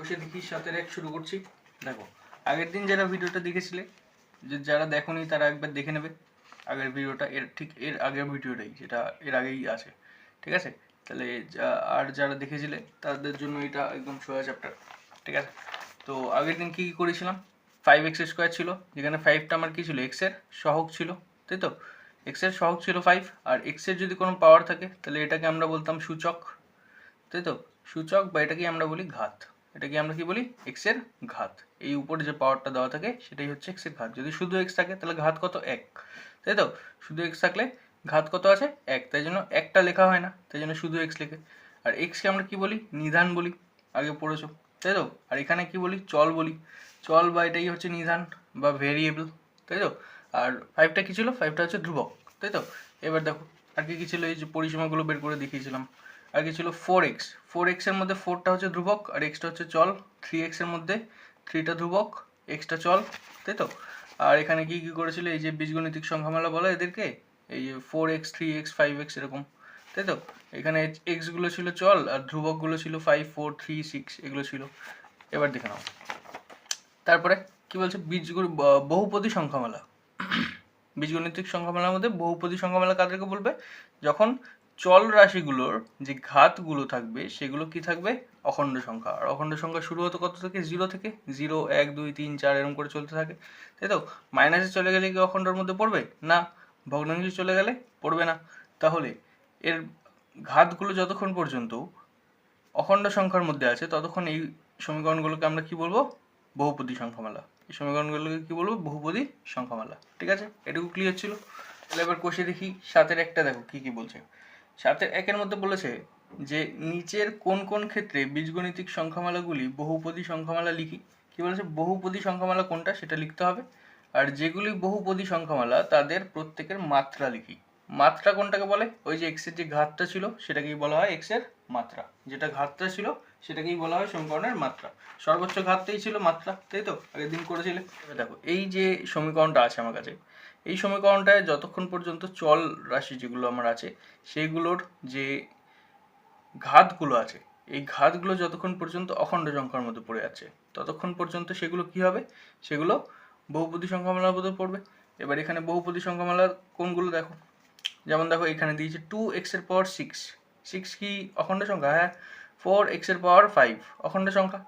বসে দেখি 7-1 শুরু করছি। দেখো, আগের দিন যারা ভিডিওটা দেখেছিলে, যারা দেখোনি তারা একবার দেখে নেবে আগের ভিডিওটা, এর আগের ভিডিওটাই, যেটা এর আগেই আছে, ঠিক আছে? তাহলে আর যারা দেখেছিলে তাদের জন্য এটা একদম সোজা চ্যাপ্টার, ঠিক আছে? তো আগের দিন কী করেছিলাম, 5x² ছিল, যেখানে 5টা আমার কী ছিল, এক্সের সহগ ছিল, তাই তো? এক্সের সহগ ছিল 5, আর এক্সের যদি কোনো পাওয়ার থাকে তাহলে এটাকে আমরা বলতাম সূচক, তাই তো? সূচক বা এটাকে আমরা বলি ঘাত। এটাকে আমরা কি বলি? এক্সের ঘাত। এই উপরে যে পাওয়ারটা দেওয়া থাকে সেটাই হচ্ছে এক্সের ঘাত। যদি শুধু এক্স থাকে তাহলে ঘাত কত? 1, তাই তো? শুধু এক্স থাকলে ঘাত কত আছে? 1, তাই জন্য একটা লেখা হয় না, তাই জন্য শুধু এক্স লেখে। আর এক্সকে আমরা কি বলি? নিধান বলি, আগে পড়েছো, তাই তো? আর এখানে কি বলি? চল বলি। চল বা এটাই হচ্ছে নিধান বা ভেরিয়েবল, তাই তো? আর 5টা কি ছিল? 5টা হচ্ছে ধ্রুবক, তাই তো? এবার দেখো আর কি ছিল, এই যে পরিসীমাগুলো বের করে দেখিয়েছিলাম। আর কি ছিল? 4x। 4x এর মধ্যে 4টা হচ্ছে ধ্রুবক আর এক্সটা হচ্ছে চল। 3x এর মধ্যে 3টা ধ্রুবক, এক্সটা চল, তাই তো? আর এখানে কি কি করেছিল? এই যে বীজগণিতিক সংখ্যামালা বলা এদেরকে, এই যে 4x 3x 5x এরকম, তাই তো? এখানে এক্সগুলো ছিল চল আর ধ্রুবকগুলো ছিল 5 4 3 6, এগুলো ছিল। এবার দেখে নাও তারপরে কি বলছে, বহুপদী সংখ্যামালা। বীজগণিতিক সংখ্যামালার মধ্যে বহুপদী সংখ্যামালা কাদেরকে বলবে? যখন চল রাশিগুলোর যে ঘাতগুলো থাকবে সেগুলো কি থাকবে? অখণ্ড সংখ্যা। আর অখণ্ড সংখ্যা শুরু হতো কত থেকে? 0 থেকে। 0 1 2 3 4 এরকম করে চলতে থাকে, তাই তো? মাইনাসে চলে গেলে কি অখণ্ডের মধ্যে পড়বে? না। ভগ্নাংশে চলে গেলে পড়বে না। তাহলে এর ঘাতগুলো যতক্ষণ পর্যন্ত অখণ্ড সংখ্যার মধ্যে আছে ততক্ষণ এই সমীকরণগুলোকে আমরা কি বলবো? বহুপদী সংখ্যামালা। এই সমীকরণগুলোকে কি বলবো? বহুপদী সংখ্যামালা, ঠিক আছে? এটুকু ক্লিয়ার ছিল? তাহলে এবার কষে দেখি 7-1টা, দেখো কি কি বলছে। 7-1-এর মধ্যে বলেছে যে নিচের কোন কোন ক্ষেত্রে বীজগণিতিক সংখ্যামালাগুলি বহুপদী সংখ্যামালা লিখি। কি বলেছে? বহুপদী সংখ্যামালা কোনটা সেটা লিখতে হবে, আর যেগুলি বহুপদী সংখ্যামালা তাদের প্রত্যেকের মাত্রা লিখি। মাত্রা কোনটাকে বলে? ওই যে এক্সের যে ঘাতটা ছিল সেটাকেই বলা হয় এক্সের মাত্রা। যেটা ঘাতটা ছিল সেটাকেই বলা হয় সমীকরণের মাত্রা। সর্বোচ্চ ঘাতটাই ছিল মাত্রা, তাই তো? আগের দিন করেছিলে। দেখো এই যে সমীকরণটা আছে আমার কাছে, এই সমীকরণটায় যতক্ষণ পর্যন্ত চল রাশি যেগুলো আমার আছে সেইগুলোর যে ঘাতগুলো আছে, এই ঘাতগুলো যতক্ষণ পর্যন্ত অখণ্ড সংখ্যার মধ্যে পড়ে আছে ততক্ষণ পর্যন্ত সেগুলো কি হবে? সেগুলো বহুপদী সংখ্যামালার মধ্যে পড়বে। এবার এখানে বহুপদী সংখ্যামালার কোনগুলো দেখো, যেমন দেখো এখানে দিয়েছে 2x এর পাওয়ার 6। 6 কি অখণ্ড সংখ্যা? হ্যাঁ। 4x এর পাওয়ার 5 অখণ্ড সংখ্যা।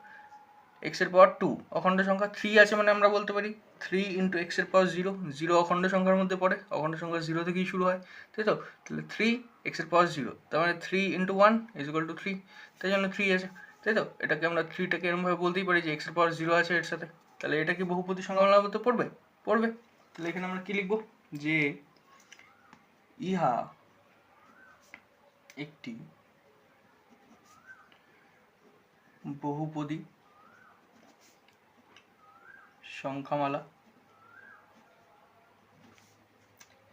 x এর পাওয়ার 2 অখণ্ড সংখ্যা। 3 আছে মানে আমরা বলতে পারি 3 ইন্টু x এর পাওয়ার 0। 0 অখণ্ড সংখ্যার মধ্যে পড়ে, অখণ্ড সংখ্যা 0 থেকেই শুরু হয়, তাই তো? তাহলে 3 x এর পাওয়ার 0, তার মানে 3 ইন্টু 1 ইজ ইকুয়াল টু 3, তাই জন্য 3 আছে, তাই তো? এটাকে আমরা 3টাকে এরকমভাবে বলতেই পারি যে x এর পাওয়ার 0 আছে এর সাথে। তাহলে এটা কি বহুপদী সংখ্যামালার মধ্যে পড়বে? পড়বে। তাহলে এখানে আমরা কি লিখবো? যে ইহা একটি বহুপদী সংখ্যামালা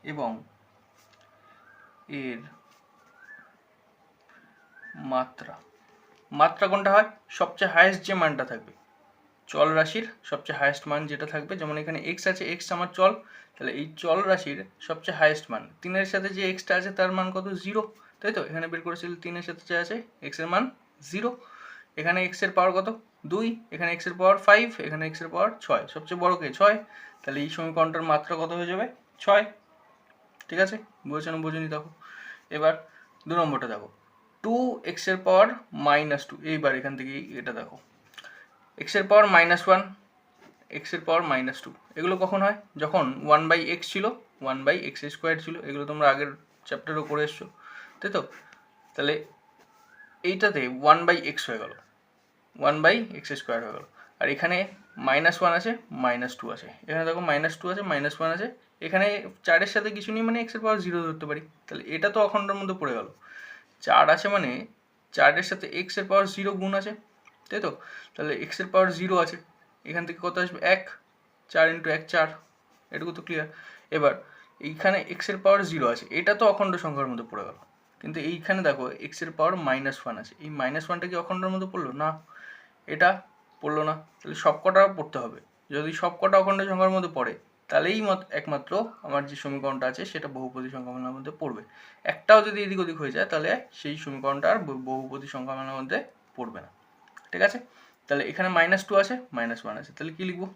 এবং এর মাত্রা। মাত্রা কোনটা হয়? সবচেয়ে হাইয়েস্ট যে মানটা থাকবে চল রাশির, সবচেয়ে হাইয়েস্ট মান যেটা থাকবে, যেমন এখানে এক্স আছে, এক্স আমার চল, তাহলে এই চল রাশির সবচেয়ে হাইয়েস্ট মান 3-এর সাথে যে এক্সটা আছে তার মান কত? 0, তাই তো? এখানে বের করেছিল 3-এর সাথে যে আছে এক্স এর মান 0। এখানে এক্স এর পাওয়ার কত? 2, এখানে এক্স এর পাওয়ার 5, এখানে এক্স এর পাওয়ার 6, সবচেয়ে বড় কে? 6। তাহলে এই সমীকরণটার মাত্রা কত হয়ে যাবে? 6, ঠিক আছে? বুঝেছো না বোঝনি? দেখো এবার 2 নম্বরটা দেখো, 2x এর পাওয়ার -2। এইবার এখান থেকে এটা দেখো, x এর পাওয়ার -1, x এর পাওয়ার -2, এগুলো কখন হয়? যখন 1/x ছিল, 1/x² ছিল, এগুলো তোমরা আগের চ্যাপ্টারও করে এসছো, তাই তো? তাহলে এইটাতে 1/x হয়ে গেল, 1/x² হয়ে গেল। আর এখানে -1 আছে, -2 আছে, এখানে দেখো -2 আছে, -1 আছে, এখানে 4-এর সাথে কিছু নেই মানে x এর পাওয়ার 0 ধরতে পারি। তাহলে এটা তো অখণ্ডের মধ্যে পড়ে গেল। 4 আছে মানে 4-এর সাথে x এর পাওয়ার 0 গুণ আছে, তাই তো? তাহলে x এর পাওয়ার 0 আছে, এখান থেকে কত আসবে? 1, 4 ইন্টু 1 4, এটুকু তো ক্লিয়ার। এবার এইখানে x এর পাওয়ার 0 আছে, এটা তো অখণ্ড সংখ্যার মধ্যে পড়ে গেল, কিন্তু এইখানে দেখো x এর পাওয়ার -1 আছে, এই -1টা কি অখণ্ডের মধ্যে পড়লো? না, এটা পড়লো না। তাহলে সবকটা পড়তে হবে। যদি সবকটা অখণ্ড সংখ্যার মধ্যে পড়ে তাহলেই একমাত্র আমার যে সমীকরণটা আছে সেটা বহুপদী সংখ্যামালার মধ্যে পড়বে। একটাও যদি এদিক ওদিক হয়ে যায় তাহলে সেই সমীকরণটা আর বহুপদী সংখ্যামালার মধ্যে পড়বে না, ঠিক আছে? তাহলে এখানে -2 আছে, -1 আছে, তাহলে কি লিখবো?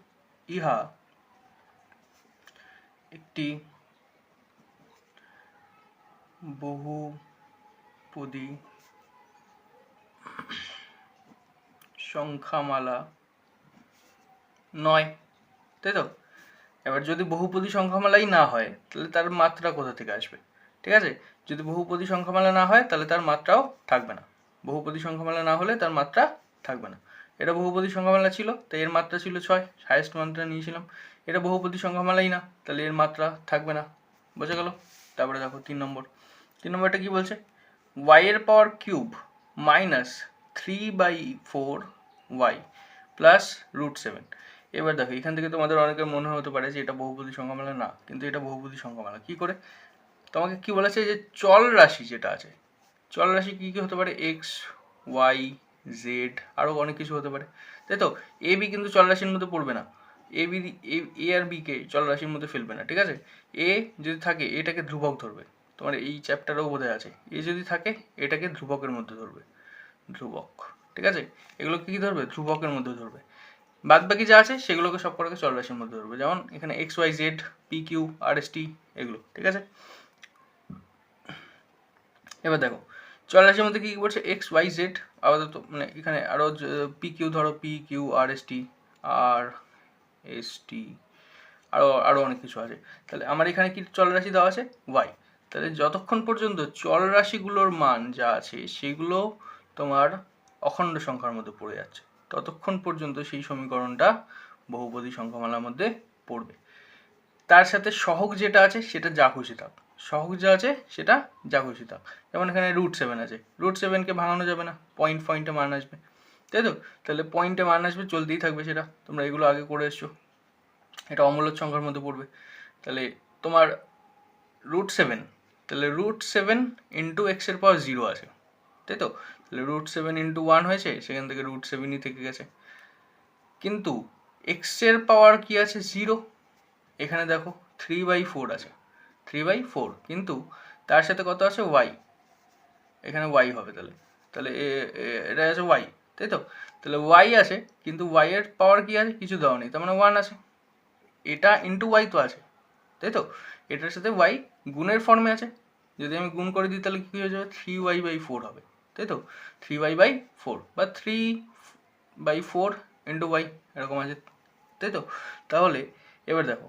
ইহা একটি বহুপদী সংখ্যামালা নয়, তাই তো? এবার যদি বহুপদী সংখ্যামালাই না হয় তাহলে তার মাত্রা কোথা থেকে আসবে? ঠিক আছে, যদি বহুপদী সংখ্যামালা না হয় তাহলে তার মাত্রাও থাকবে না। বহুপদী সংখ্যামালা না হলে তার মাত্রা থাকবে না। এটা বহুপদী সংখ্যামালা ছিল, তাই এর মাত্রা ছিল 6, হাইয়েস্ট মাত্রা নিয়েছিলাম। এটা বহুপদী সংখ্যামালাই না, তাহলে এর মাত্রা থাকবে না। বোঝা গেল? তারপরে দেখো 3 নম্বরটা কি বলছে? y এর পাওয়ার কিউব -3/4y প্লাস √7। এবার দেখো এখান থেকে তোমাদের অনেকের মনে হতে পারে যে এটা বহুপদী সংখ্যামালা না, কিন্তু এটা বহুপদী সংখ্যামালা। কি করে? তোমাকে কি বলেছে যে চল রাশি যেটা আছে, চল রাশি কি কি হতে পারে? এক্স, ওয়াই, জেড, আরও অনেক কিছু হতে পারে, তাই তো? এ বি কিন্তু চল রাশির মধ্যে পড়বে না। এ আর বি কে চল রাশির মধ্যে ফেলবে না, ঠিক আছে? এ যদি থাকে এটাকে ধ্রুবক ধরবে, তোমার এই চ্যাপ্টারেও বোধহয় আছে। এ যদি থাকে এটাকে ধ্রুবকের মধ্যে ধরবে, ধ্রুবক, ঠিক আছে? এগুলো কি ধরবে? ধ্রুবকের মধ্যে ধরবে। বাদ বাকি যা আছে সেগুলোকে সব কটাকে চল রাশির মধ্যে ধরবে, যেমন এখানে X, Y, Z, P, Q, R, S, T, এগুলো, ঠিক আছে? এবার দেখো চল রাশির মধ্যে কি কি পড়ছে? এক্স, ওয়াই, জেড, আপাতত মানে এখানে আরও পি কিউ ধরো, পি কিউ, আর, এস, টি, আর, এস, টি, আরও অনেক কিছু আছে। তাহলে আমার এখানে কি চল রাশি দেওয়া আছে? ওয়াই। তাহলে যতক্ষণ পর্যন্ত চল রাশিগুলোর মান যা আছে সেগুলো তোমার অখণ্ড সংখ্যার মধ্যে পড়ে যাচ্ছে, ততক্ষণ পর্যন্ত সেই সমীকরণটা বহুপদী সংখ্যামালার মধ্যে পড়বে। তার সাথে সহগ যেটা আছে সেটা যা খুশি থাক, সহগ যা আছে সেটা যা খুশি থাক। যেমন এখানে √7 আছে, √7কে ভাঙানো যাবে না, পয়েন্টে মান আসবে, তাই তো? তাহলে পয়েন্টে মান আসবে, চলতেই থাকবে সেটা। তোমরা এগুলো আগে করে এসছো, এটা অমূলদ সংখ্যার মধ্যে পড়বে। তাহলে তোমার √7, তাহলে √7 ইন্টু এক্সের পাওয়ার 0 আছে, তাই তো? তাহলে √7 ইন্টু 1 হয়েছে, সেখান থেকে √7ই থেকে গেছে। কিন্তু এক্সের পাওয়ার কি আছে? 0। এখানে দেখো 3/4 আছে, 3/4, কিন্তু তার সাথে কত আছে? ওয়াই, এখানে ওয়াই হবে। তাহলে তাহলে এটা আছে ওয়াই, তাই তো? তাহলে ওয়াই আছে, কিন্তু ওয়াই এর পাওয়ার কি আছে? কিছু দেওয়া নেই, তার মানে 1 আছে। এটা ইন্টু ওয়াই তো আছে, তাই তো? এটার সাথে ওয়াই গুণের ফর্মে আছে, যদি আমি গুণ করে দিই তাহলে কী হয়ে যাবে? 3y/4 হবে, তাই তো? 3y/4 বা 3/4 ইন্টু ওয়াই এরকম আছে, তাই তো? তাহলে এবার দেখো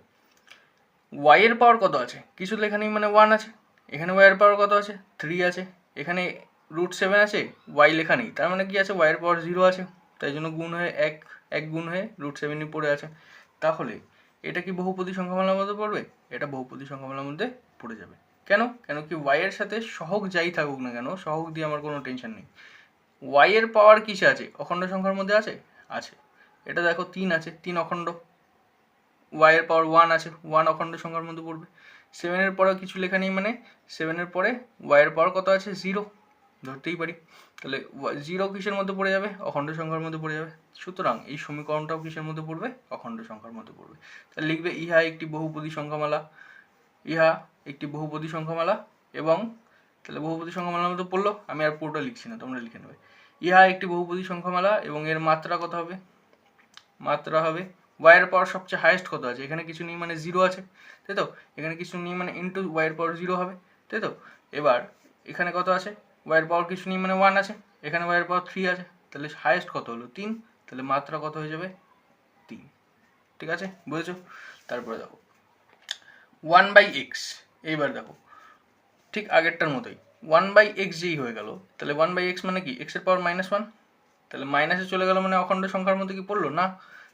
ওয়াই এর পাওয়ার কত আছে? কিছু লেখা নেই, মানে 1 আছে। এখানে ওয়াই এর পাওয়ার কত আছে? 3 আছে। এখানে √7 আছে, ওয়াই লেখা নেই, তার মানে কি আছে? ওয়াই এর পাওয়ার 0 আছে, তাই জন্য গুণ হয়ে এক গুণ হয়ে √7ই পড়ে আছে। তাহলে এটা কি বহুপদী সংখ্যামালার মধ্যে পড়বে? এটা বহুপদী সংখ্যামালার মধ্যে পড়ে যাবে। কেন? কেন কি ওয়াই এর সাথে সহগ যাই থাকুক না কেন, সহগ দিয়ে আমার কোনো টেনশন নেই। ওয়াই এর পাওয়ার কিসে আছে? অখণ্ড সংখ্যার মধ্যে আছে, আছে। এটা দেখো 3 আছে, 3 অখণ্ড। ওয়াই এর পাওয়ার 1 আছে, 1 অখণ্ড সংখ্যার মধ্যে পড়বে। 7 এর পরেও কিছু লেখা নেই, মানে 7 এর পরে ওয়াই এর পাওয়ার কত আছে? 0 ধরতেই পারি। তাহলে 0 কিসের মধ্যে পড়ে যাবে? অখণ্ড সংখ্যার মধ্যে পড়ে যাবে। সুতরাং এই সমীকরণটাও কিসের মধ্যে পড়বে? অখণ্ড সংখ্যার মধ্যে পড়বে। তাহলে লিখবে ইহা একটি বহুপদী সংখ্যামালা, ইহা একটি বহুপদী সংখ্যামালা। এবং তাহলে বহুপদী সংখ্যামালার মধ্যে পড়লো, আমি আর পুরোটা লিখছি না, তোমরা লিখে নেবে। ইহা একটি বহুপদী সংখ্যামালা এবং এর মাত্রা কত হবে? মাত্রা হবে ওয়াই এর পাওয়ার সবচেয়ে হাইয়েস্ট কত আছে? এখানে কিছু নেই, মানে 0 আছে, তাই তো? এখানে কিছু নেই, মানে ইন্টু ওয়াই এর পাওয়ার 0 হবে, তাই তো? এবার এখানে কত আছে? ওয়াই এর পাওয়ার কিছু নেই, মানে 1 আছে। এখানে ওয়াই এর পাওয়ার 3 আছে, তাহলে হাইয়েস্ট কত হলো? 3। তাহলে মাত্রা কত হয়ে যাবে? 3। ঠিক আছে, বুঝেছো? তারপরে দেখো 1/x। এইবার দেখো ঠিক আগেরটার মতোই 1/x যেই হয়ে গেল, তাহলে 1/x মানে কি? x এর পাওয়ার -1, তাহলে মাইনাসে চলে গেল, মানে অখণ্ড সংখ্যার মধ্যে কি পড়লো? না।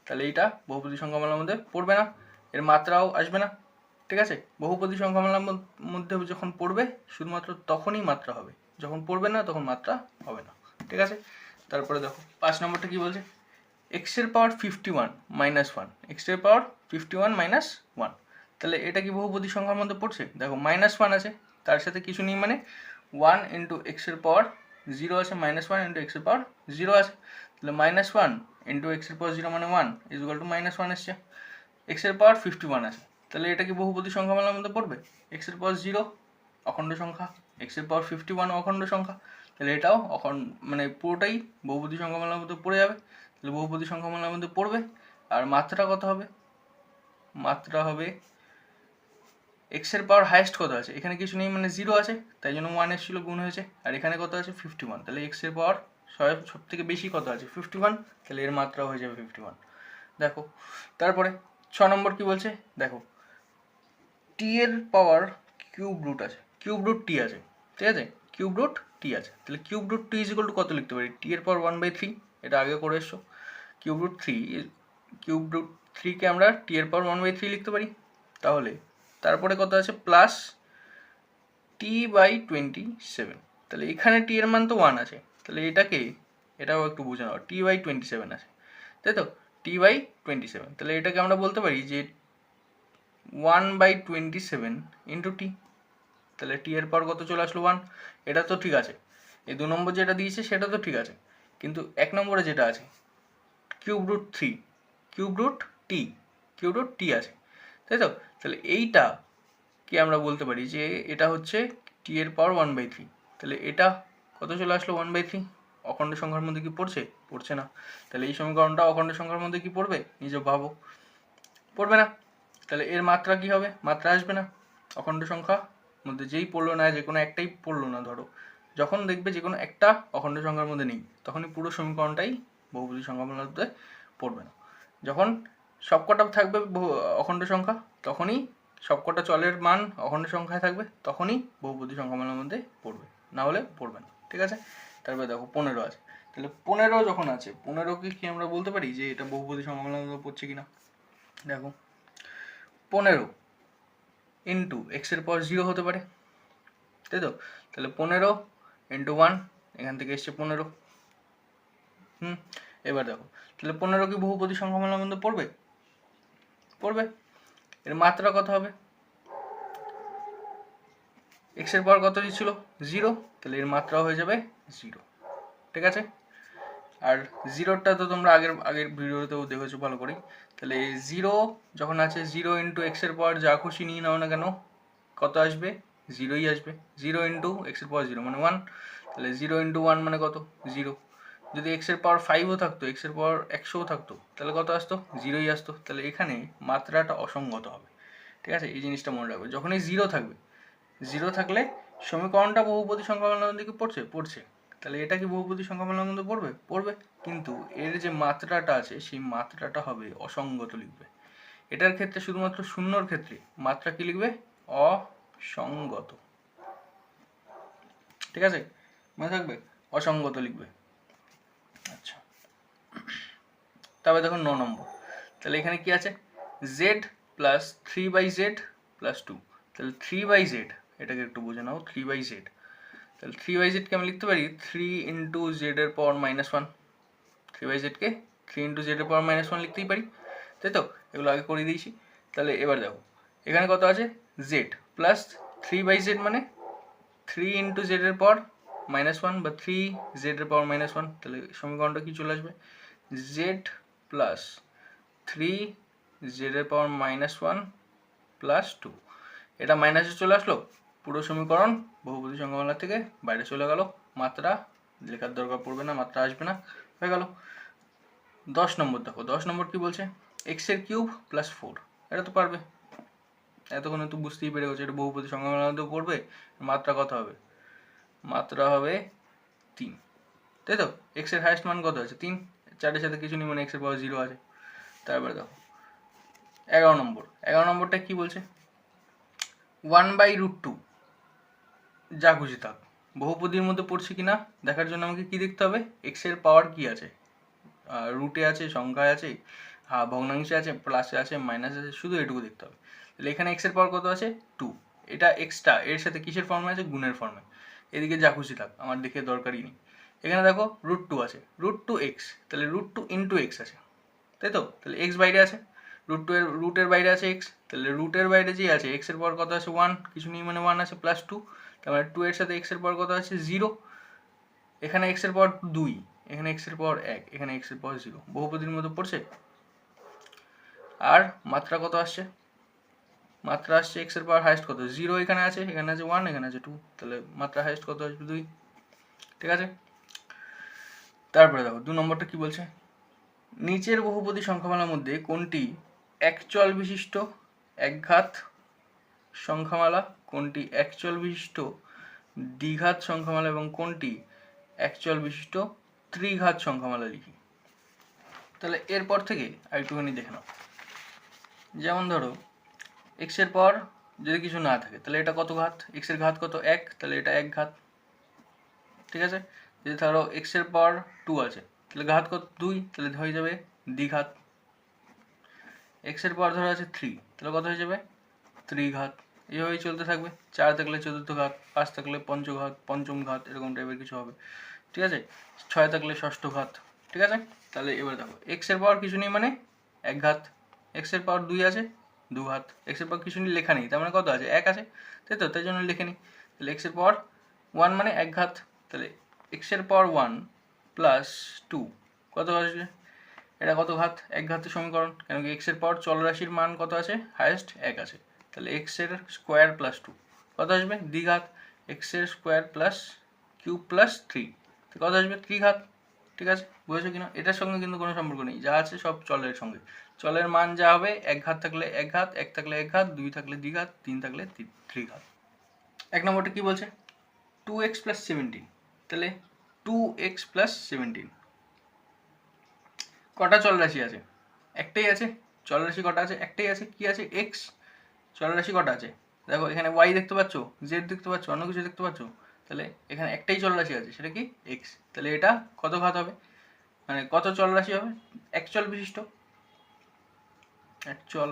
তাহলে এইটা বহুপদী সংখ্যামালার মধ্যে পড়বে না, এর মাত্রাও আসবে না, ঠিক আছে? বহুপদী সংখ্যামালার মধ্যে যখন পড়বে শুধুমাত্র তখনই মাত্রা হবে, যখন পড়বে না তখন মাত্রা হবে না, ঠিক আছে? তারপরে দেখো 5 নম্বরটা কি বলছে? এক্স এর পাওয়ার 51 -1, এক্স এর পাওয়ার 51 -1, তাহলে এটা কি বহুপদী সংখ্যার মধ্যে পড়ছে? দেখো -1 আছে, তার সাথে কিছু নেই, মানে 1 ইন্টু এক্স এর পাওয়ার 0 আছে, -1 ইন্টু এক্স এর পাওয়ার 0 আছে। তাহলে -1 ইন্টু এক্স এর পাওয়ার 0 মানে 1 ইকুয়াল টু -1 এসছে। এক্স এর পাওয়ার 51 আছে, তাহলে এটা কি বহুপদী সংখ্যামালার মধ্যে পড়বে? এক্স এর পাওয়ার 0 অখণ্ড সংখ্যা, এক্স এর পাওয়ার 51 অখণ্ড সংখ্যা, তাহলে এটাও মানে পুরোটাই বহুপদী সংখ্যামালার মধ্যে পড়ে যাবে। তাহলে বহুপদী সংখ্যামালার মধ্যে পড়বে। আর মাত্রা কত হবে? মাত্রা হবে এক্স এর পাওয়ার হাইয়েস্ট কত আছে, এখানে কিছু নেই মানে 0 আছে, তাই জন্য 1 এসেছিল, গুণ হয়েছে। আর এখানে কত আছে? 51। তাহলে এক্স এর পাওয়ার সব থেকে বেশি কত আছে? 51। তাহলে এর মাত্রা হয়ে যাবে 51। দেখো তারপরে 6 নম্বর কি বলছে, দেখো টি এর পাওয়ার কিউব রুট আছে, কিউব রুট টি আছে, ঠিক আছে, কিউব রুট টি আছে। তাহলে কিউব রুট টি ইজ ইকুয়াল টু কত লিখতে পারি? টি এর পাওয়ার 1/3, এটা আগে করে এসছো। কিউব রুট 3কে আমরা টি এর পাওয়ার 1/3 লিখতে পারি। তাহলে তারপরে কত আছে? Plus t/27। তাহলে এখানে টি এর মান তো 1 আছে, তাহলে এটাও একটু বুঝে নাও, t/27 আছে, তাই তো, t/27। তাহলে এটাকে আমরা বলতে পারি যে 1/27 ইন্টু টি। তাহলে টি এর পাওয়ার কত চলে আসলো? 1। এটা তো ঠিক আছে, এই 2 নম্বর যেটা দিয়েছে সেটা তো ঠিক আছে, কিন্তু 1 নম্বরে যেটা আছে কিউব রুট 3, কিউব রুট টি আছে, তাই তো। তাহলে এইটা কি আমরা বলতে পারি যে এটা হচ্ছে টি এর পাওয়ার 1/3। তাহলে এটা কত চলে আসলো? 1/3। অখণ্ড সংখ্যার মধ্যে কি পড়ছে? পড়ছে না। তাহলে এই সমীকরণটা অখণ্ড সংখ্যার মধ্যে কি পড়বে? নিজে ভাবো, পড়বে না। তাহলে এর মাত্রা কি হবে? মাত্রা আসবে না। অখণ্ড সংখ্যার মধ্যে যেই পড়লো না, যে কোনো একটাই পড়লো না, ধরো যখন দেখবে যে কোনো একটা অখণ্ড সংখ্যার মধ্যে নেই, তখনই পুরো সমীকরণটাই বহুপদী সংখ্যামালার মধ্যে পড়বে না। যখন সবকটা থাকবে অখণ্ড সংখ্যা, তখনই সবকটা চলের মান অখণ্ড সংখ্যায় থাকবে, তখনই বহুপদী সংখ্যামালার মধ্যে পড়বে, না হলে পড়বে না, ঠিক আছে। তারপরে দেখো 15 আছে। তাহলে 15 যখন আছে, 15কে কি আমরা বলতে পারি যে এটা বহুপদী সংখ্যামালার মধ্যে পড়ছে কিনা? দেখো 15 ইন্টু এক্স এর পাওয়ার 0 হতে পারে, তাই তো। তাহলে 15 ইন্টু 1, এখান থেকে এসছে 15। এবার দেখো তাহলে 15 কি বহুপদী সংখ্যামালার মধ্যে পড়বে? পড়বে। এর মাত্রা কত হবে? এক্স এর পাওয়ার কত ছিল? 0। তাহলে এর মাত্রা হয়ে যাবে 0, ঠিক আছে। আর 0টা তো তোমরা আগের ভিডিওতেও দেখেছো ভালো করে। তাহলে 0 যখন আছে, 0 ইন্টু এক্স এর পাওয়ার যা খুশি নিয়ে নাও না কেন, কত আসবে? 0ই আসবে। 0 ইন্টু এক্স এর পাওয়ার 0 মানে 1। তাহলে 0 ইন্টু 1 মানে কত? 0। যদি এক্স এর পাওয়ার 5ও থাকতো, এক্স এর পাওয়ার 100ও থাকতো, তাহলে কত আসতো? 0ই আসতো। তাহলে এখানে মাত্রাটা অসঙ্গত হবে, ঠিক আছে। এই জিনিসটা মনে রাখবে, যখনই 0 থাকবে, 0 থাকলে সমীকরণটা বহুপদী সংখ্যামালার দিকে পড়ছে। তাহলে এটা কি বহুপদী সংখ্যামালার মধ্যে পড়বে, কিন্তু এর যে মাত্রাটা আছে সেই মাত্রাটা হবে অসঙ্গত লিখবে। এটার ক্ষেত্রে শুধুমাত্র শূন্যর ক্ষেত্রে মাত্রা কি লিখবে? অসঙ্গত, ঠিক আছে, মনে থাকবে, অসঙ্গত লিখবে। আচ্ছা, তবে দেখো 9 নম্বর। তাহলে এখানে কি আছে? z plus 3/z plus 2। তাহলে 3/z, এটাকে একটু বুঝে নাও, 3/z। তাহলে 3/z কে আমি লিখতে পারি 3 ইন্টু জেড এর পাওয়ার -1। 3/z কে 3 ইন্টু জেড এর পাওয়ার -1 লিখতেই পারি, তাই তো। এগুলো আগে করে দিয়েছি। তাহলে এবার দেখো এখানে কত আছে? z প্লাস 3/z মানে 3 ইন্টু জেড এর পাওয়ার -1 বা 3z এর পাওয়ার -1। তাহলে সমীকরণটা কি চলে আসবে? z প্লাস 3z এর পাওয়ার -1 প্লাস 2। এটা মাইনাসে চলে আসলো, পুরো সমীকরণ বহুপদী সংখ্যামালা থেকে বাইরে চলে গেল, মাত্রা লেখার দরকার পড়বে না, মাত্রা আসবে না, হয়ে গেল। 10 নম্বর দেখো, 10 নম্বর কি বলছে? এক্স এর কিউব প্লাস 4। এটা তো পারবে, এতক্ষণে তো বুঝতেই পেরে গেছে এটা বহুপদী সংখ্যামালার মধ্যে পড়বে। মাত্রা কত হবে? মাত্রা হবে 3, তাই তো। এক্স এর হাইয়েস্ট মান কত আছে? 3। 4-এর সাথে কিছু নেই মানে এক্স এর পাওয়ার 0 আছে। তারপরে দেখো 11 নম্বর। 11 নম্বরটা কি বলছে? 1/√2 যা খুশি থাক, বহুপদীর মধ্যে পড়ছে কিনা দেখার জন্য আমাকে কি দেখতে হবে? এক্স এর পাওয়ার কি আছে, রুটে আছে, সংখ্যায় আছে, ভগ্নাংশে আছে, প্লাসে আছে, মাইনাসে আছে, শুধু এটুকু দেখতে হবে। তাহলে এখানে এক্স এর পাওয়ার কত আছে? 2। এটা এক্সটা এর সাথে কিসের ফর্মে আছে? গুণের ফর্মে। এদিকে যা খুশি থাক, আমার দেখে দরকারই নেই। এখানে দেখো √2 আছে, √2x, তাহলে √2 ইন্টু এক্স আছে, তাই তো। তাহলে এক্স বাইরে আছে, রুটের বাইরে আছে এক্স, তাহলে রুটের বাইরে যে আছে এক্স এর পাওয়ার কত আছে? 1, কিছু নেই মানে 1 আছে, প্লাস 2। তার মানে 2 এর সাথে এক্স এর পাওয়ার কত আছে? 0। এখানে এক্স এর পাওয়ার 2, এখানে এক্স এর পাওয়ার 1, এখানে এক্স এর পাওয়ার 0, বহুপদীর মধ্যে পড়ছে। আর মাত্রা কত আসছে? মাত্রা আসছে এক্স এর পাওয়ার হাইয়েস্ট কত? 0 এখানে আছে, এখানে আছে 1, এখানে আছে 2, তাহলে মাত্রা হাইয়েস্ট কত আসবে? 2, ঠিক আছে। তারপরে দেখো 2 নম্বরটা কি বলছে? নিচের বহুপদী সংখ্যামালার মধ্যে কোনটি একচল বিশিষ্ট একঘাত সংখ্যামালা, কোনটি একচল বিশিষ্ট দ্বিঘাত সংখ্যামালা এবং কোনটি একচল বিশিষ্ট ত্রিঘাত সংখ্যামালা লিখি। তাহলে এরপর থেকে আরেকটুখানি দেখে নাও। যেমন ধরো এক্স এর পর যদি কিছু না থাকে তাহলে এটা কত ঘাত, এক্স এর ঘাত কত 1, তাহলে এটা 1 ঘাত, ঠিক আছে। যদি ধরো এক্স এর পর 2 আছে তাহলে ঘাত কত 2, তাহলে হয়ে যাবে দ্বিঘাত। এক্স এর পর ধরো আছে 3 তাহলে কত হয়ে যাবে ত্রিঘাত। এইভাবেই চলতে থাকবে। 4 থাকলে চতুর্থ ঘাত, 5 থাকলে পঞ্চম ঘাত, এরকম টাইপের কিছু হবে, ঠিক আছে। 6 থাকলে ষষ্ঠ ঘাত, ঠিক আছে। তাহলে এবার দেখো এক্স এর পাওয়ার কিছু নেই মানে 1 ঘাত, এক্স এর পাওয়ার 2 আছে 2 ঘাত, এক্স এর পাওয়ার কিছু নেই লেখা নেই তার মানে কত আছে 1 আছে, তাই তো, তাই জন্য লিখে নিই। তাহলে এক্স এর পাওয়ার 1 মানে 1 ঘাত, তাহলে এক্স এর পাওয়ার 1 প্লাস 2 কত আসবে, এটা কত ঘাত 1 ঘাতের সমীকরণ, কেন কি এক্স এর পাওয়ার চলরাশির মান কত আছে হাইয়েস্ট 1 আছে। তাহলে এক্স এর স্কোয়ার প্লাস 2 কত আসবে দ্বিঘাত, এক্স এর স্কোয়ার প্লাস কিউব প্লাস 3 কত আসবে ত্রিঘাত, ঠিক আছে। বুঝেছো কিনা? এটার সঙ্গে কিন্তু কোনো সম্পর্ক নেই, যা আছে সব চলের সঙ্গে, চলের মান যা হবে 1 ঘাত থাকলে 1 ঘাত, 1 থাকলে 1 ঘাত, 2 থাকলে দ্বিঘাত, 3 থাকলে ত্রিঘাত। 1 নম্বরটা কি বলছে 2x প্লাস 17, তাহলে 2x প্লাস 17 কটা চলরাশি আছে, একটাই আছে। চলরাশি কটা আছে, একটাই আছে, কি আছে x। চলরাশি কটা আছে দেখো, এখানে y দেখতে পাচ্ছ, z দেখতে পাচ্ছ, অন্য কিছু দেখতে পাচ্ছ, তাহলে এখানে একটাই চলরাশি আছে, সেটা কি x। তাহলে এটা কত ঘাত হবে, মানে কত চলরাশি হবে, একচল বিশিষ্ট, একচল।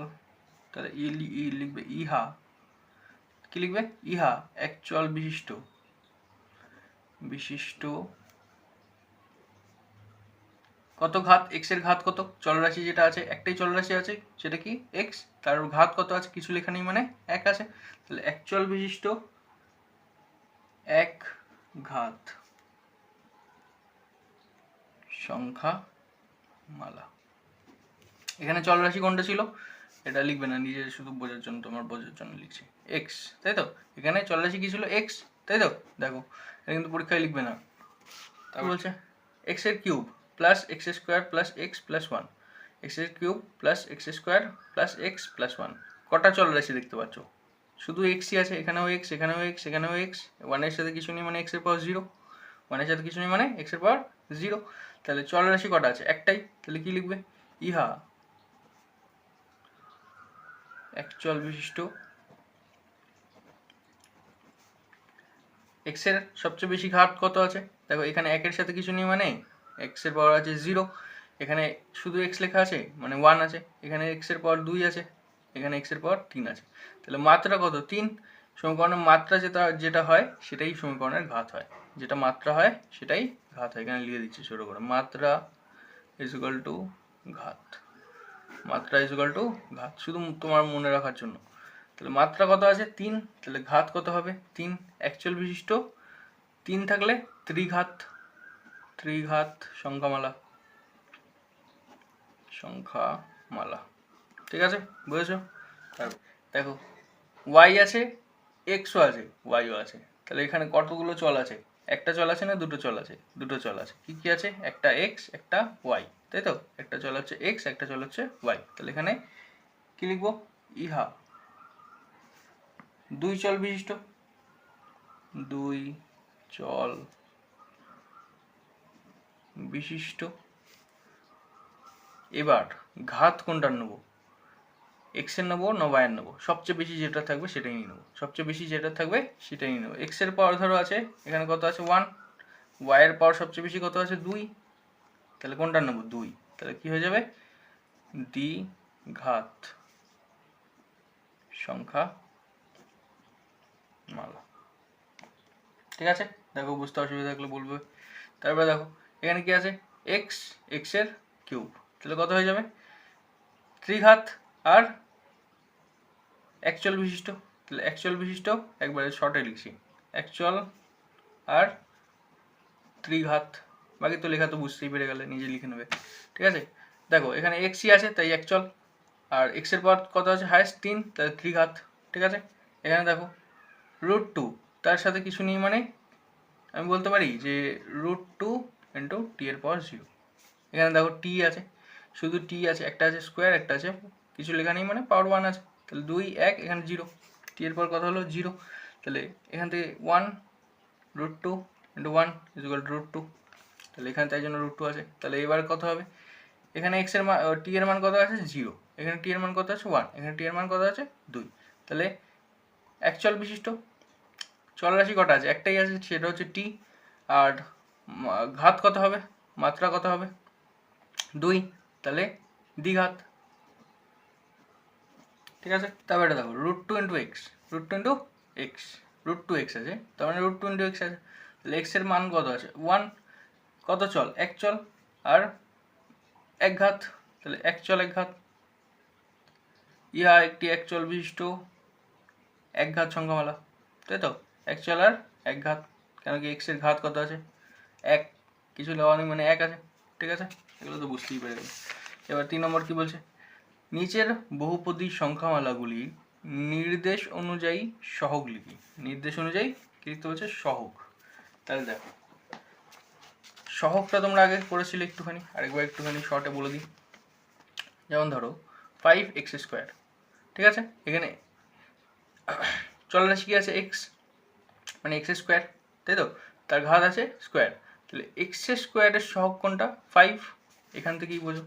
তাহলে ই লিখবে ইহা, কি লিখবে ইহা একচল বিশিষ্ট, বিশিষ্ট কত ঘাত, এক্স এর ঘাত কত, চলরাশি যেটা আছে একটাই চলরাশি আছে সেটা কি এক্স, তার ঘাত কত আছে কিছু লেখা নেই মানে 1 আছে। তাহলে একচল বিশিষ্ট এক ঘাত সংখ্যা মালা। এখানে চলরাশি কোনটা ছিল এটা লিখবে না, নিজে শুধু বোঝার জন্য, তোমার বোঝার জন্য লিখছি এক্স, তাই তো। এখানে চলরাশি কি ছিল এক্স, তাই তো, দেখো এটা কিন্তু পরীক্ষায় লিখবে না। তা বলছে এক্স এর cube plus X square plus X plus 1, X এর cube plus X square plus X plus 1 কটা চলরাশি দেখতে পাচ্ছ, শুধু এক্সই আছে, এখানেও এক্স, এখানেও এক্স, এখানেও এক্স, 1 এর সাথে কিছু নেই মানে এক্স এর পাওয়ার 0, 1 এর সাথে কিছু নেই মানে এক্স এর পাওয়ার 0। তাহলে চলরাশি কটা আছে একটাই, তাহলে কি লিখবে ইহা একচল বিশিষ্ট, এক্স এর সবচেয়ে বেশি ঘাত কত আছে দেখো, এখানে 1 এর সাথে কিছু নেই মানে এক্স এর পাওয়ার আছে 0, এখানে শুধু এক্স লেখা আছে মানে 1 আছে, এখানে এক্স এর পাওয়ার 2 আছে, এখানে এক্স এর পাওয়ার 3 আছে। তাহলে মাত্রা কত 3, সমীকরণের মাত্রা যেটা হয় সেটাই সমীকরণের ঘাত হয়, যেটা মাত্রা হয় সেটাই ঘাত হয়। এখানে লিখে দিচ্ছি ছোট করে, মাত্রা ইজ ইকুয়াল টু ঘাত, মাত্রা ইজ ইকুয়াল টু ঘাত, শুধু তোমার মনে রাখার জন্য। তাহলে মাত্রা কত আছে 3, তাহলে ঘাত কত হবে 3, একচল বিশিষ্ট 3 থাকলে ত্রিঘাত, ত্রিঘাত সংখ্যামালা, সংখ্যামালা, ঠিক আছে বুঝেছো। দেখো ওয়াই আছে, এক্সও আছে, ওয়াইও আছে, তাহলে এখানে কতগুলো চল আছে, একটা চল আছে না দুটো চল আছে, দুটো চল আছে, কি কি আছে একটা এক্স একটা ওয়াই, তাই তো, একটা চল হচ্ছে এক্স একটা চল হচ্ছে ওয়াই। তাহলে এখানে কি লিখবো ইহা দুই চল বিশিষ্ট, দুই চল বিশিষ্ট। এবার ঘাত কোনটার নেবো, এক্স এর নেবো না ওয়াই এর নেবো, সবচেয়ে বেশি যেটা থাকবে সেটাই নিয়ে নেবো, সবচেয়ে বেশি যেটা থাকবে সেটাই নিয়ে নেবো। এক্স এর পাওয়ার ধরো আছে এখানে কত আছে 1, ওয়াই এর পাওয়ার সবচেয়ে বেশি কত আছে 2, তাহলে কোনটা নেবো 2, তাহলে কি হয়ে যাবে দ্বিঘাত সংখ্যা মালা, ঠিক আছে। দেখো বুঝতে অসুবিধা থাকলে বলবে। তারপরে দেখো এখানে কি আছে এক্স, এক্স এর কিউব, তাহলে কত হয়ে যাবে ত্রিঘাত আর একচল বিশিষ্ট, তাহলে একচল বিশিষ্ট একবারে শর্টে লিখছি একচল আর ত্রিঘাত, বাকি তো লেখা তো বুঝতেই পেরে গেলে, নিজে লিখে নেবে, ঠিক আছে। দেখো এখানে এক্সই আছে তাই একচল, আর এক্স এর পাওয়ার কত আছে হাইয়েস্ট 3, তাহলে ত্রিঘাত, ঠিক আছে। এখানে দেখো √2 তার সাথে কিছু নেই মানে আমি বলতে পারি যে √2 ইন্টু টি এর পাওয়ার 0, এখানে দেখো টি আছে, শুধু টি আছে, একটা আছে স্কোয়ার, একটা আছে কিছু লেখা নেই মানে পাওয়ার 1 আছে। তাহলে 2 1 এখানে 0, টি এর পর কথা হলো 0। তাহলে এখান থেকে 1 √2 × 1 √2, তাহলে এখানে তাই জন্য √2 আছে। তাহলে এবার কত হবে, এখানে এক্স এর মান টি এর মান কত আছে 0, এখানে টি এর মান কত আছে 1, এখানে টি এর মান কত আছে 2। তাহলে এক চল বিশিষ্ট চলরাশি কটা আছে, একটাই আছে, সেটা হচ্ছে টি। আর ঘাত কত হবে, মাত্রা কত হবে 2, তাহলে দ্বিঘাত। ঠিক আছে, তারপরে দেখো √2 × x, √2 × x, √2x আছে, তার মানে √2 × x আছে। তাহলে x এর মান কত আছে 1, কত চল এক চল, আর এক ঘাত, তাহলে এক চল এক ঘাত। ইহা একটি এক চল বিশিষ্ট এক ঘাত সংখ্যামালা, তাই তো, এক চল আর এক ঘাত, কেন কি x এর ঘাত কত আছে 1, কিছু লেওয়া নেই মানে 1 আছে। ঠিক আছে, এগুলো তো বুঝতেই পেরে গেল। এবার 3 নম্বর কি বলছে, নিচের বহুপদী সংখ্যামালাগুলি নির্দেশ অনুযায়ী সহগ লিখি। নির্দেশ অনুযায়ী কি লিখতে বলছে, সহগ। তাহলে দেখো সহগটা তোমরা আগে করেছিলে একটুখানি, আরেকবার একটুখানি শর্টে বলে দিই। যেমন ধরো 5x², ঠিক আছে, এখানে চলরাশি কি আছে x, মানে x², তাই তো, তার ঘাত আছে স্কোয়ার, তাহলে x² এর সহগ কোনটা 5, এখান থেকেই বোঝো।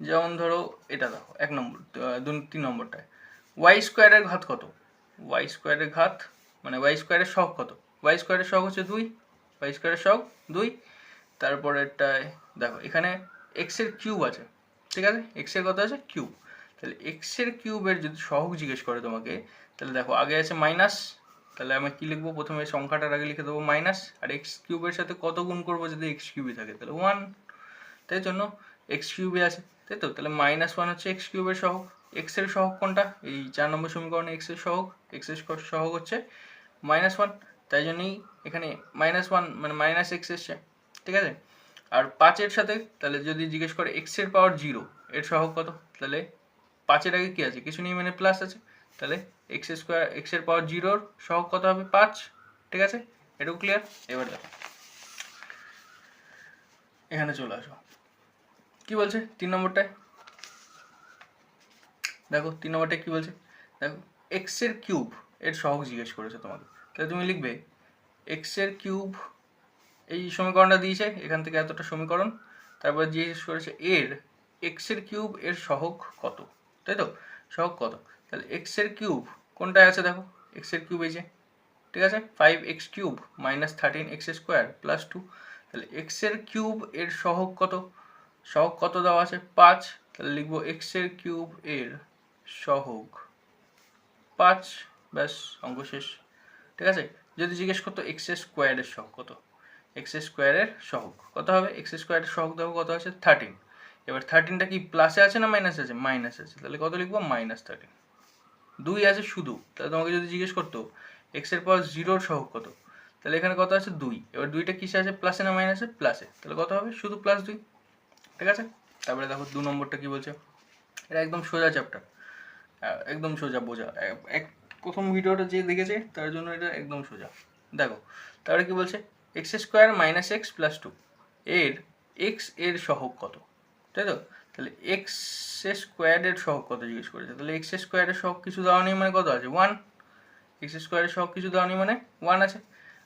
যেমন ধরো এটা দেখো 1 নম্বর 3 নম্বরটায় y² এর ঘাত কত, y² এর ঘাত মানে y² এর সহগ কত, y² এর সহগ হচ্ছে 2, y² এর সহগ 2। তারপরেরটায় দেখো এখানে x এর কিউব আছে, ঠিক আছে, x এর কত আছে কিউব, তাহলে x এর কিউবের যদি সহগ জিজ্ঞেস করে তোমাকে, তাহলে দেখো আগে আছে মাইনাস, তাহলে আমি কি লিখবো, প্রথমে সংখ্যাটার আগে লিখে দেবো মাইনাস, আর x কিউবের সাথে কত গুণ করবো যদি x কিউবই থাকে, তাহলে 1, তাই জন্য x কিউবে আছে, তাই তো, তাহলে -1 হচ্ছে x কিউবের সহগ। x এর সহগ কোনটা, এই 4 নম্বর সমীকরণে x এর সহগ, x এর সহগ হচ্ছে -1, তাই জন্যই এখানে -1 মানে -x এসছে। ঠিক আছে, আর 5 এর সাথে তাহলে যদি জিজ্ঞেস করে x এর পাওয়ার 0 এর সহগ কত, তাহলে 5 এর আগে কি আছে, কিছু নেই মানে প্লাস আছে, তাহলে x² x এর পাওয়ার 0 এর সহগ কত হবে 5। ঠিক আছে, এটাও ক্লিয়ার। এবার দেখো এখানে চলে আসো, কি বলছে 3 নম্বরটায়, দেখো 3 নম্বরটায় কি বলছে, দেখো x এর কিউব এর সহগ জিজ্ঞেস করেছে তোমাকে, তাহলে তুমি লিখবে x এর কিউব, এই সমীকরণটা দিয়েছে, এখান থেকে এতটা সমীকরণ, তারপর জিজ্ঞেস করেছে এর x এর কিউব এর সহগ কত, তাই তো, সহগ কত, তাহলে x এর কিউব কোনটায় আছে দেখো, x এর কিউব এই যে, ঠিক আছে, 5x³ - 13x² + 2, তাহলে x এর কিউব এর সহগ কত, সহগ কত দেওয়া আছে 5, তাহলে লিখবো x এর কিউব এর সহগ 5, ব্যাস অঙ্ক শেষ। ঠিক আছে, যদি জিজ্ঞেস করতো x² এর সহগ কত, x² এর সহগ কত হবে, x² এর সহগ দেখো কত আছে 13, এবার 13টা কি প্লাসে আছে না মাইনাসে আছে, মাইনাসে আছে, তাহলে কত লিখবো -13, 2 আছে শুধু, তাহলে তোমাকে যদি জিজ্ঞেস করতো x এর পাওয়ার 0 এর সহগ কত, তাহলে এখানে কত আছে 2, এবার 2টা কিসে আছে প্লাসে না মাইনাসে, প্লাসে, তাহলে কত হবে শুধু +2। ঠিক আছে, তারপরে দেখো 2 নম্বরটা কি বলছে, এটা একদম সোজা চ্যাপ্টার, একদম সোজা বোঝা, প্রথম ভিডিওটা যে দেখেছে তার জন্য এটা একদম সোজা। দেখো তারপরে কি বলছে, x² - x + 2 এর x এর সহগ কত, তাই তো, তাহলে x² এর সহগ কত জিজ্ঞেস করেছে, তাহলে x² এর সহগ কিছু দেওয়া নেই মানে কত আছে 1, x² এর সহগ কিছু দেওয়া নেই মানে 1 আছে,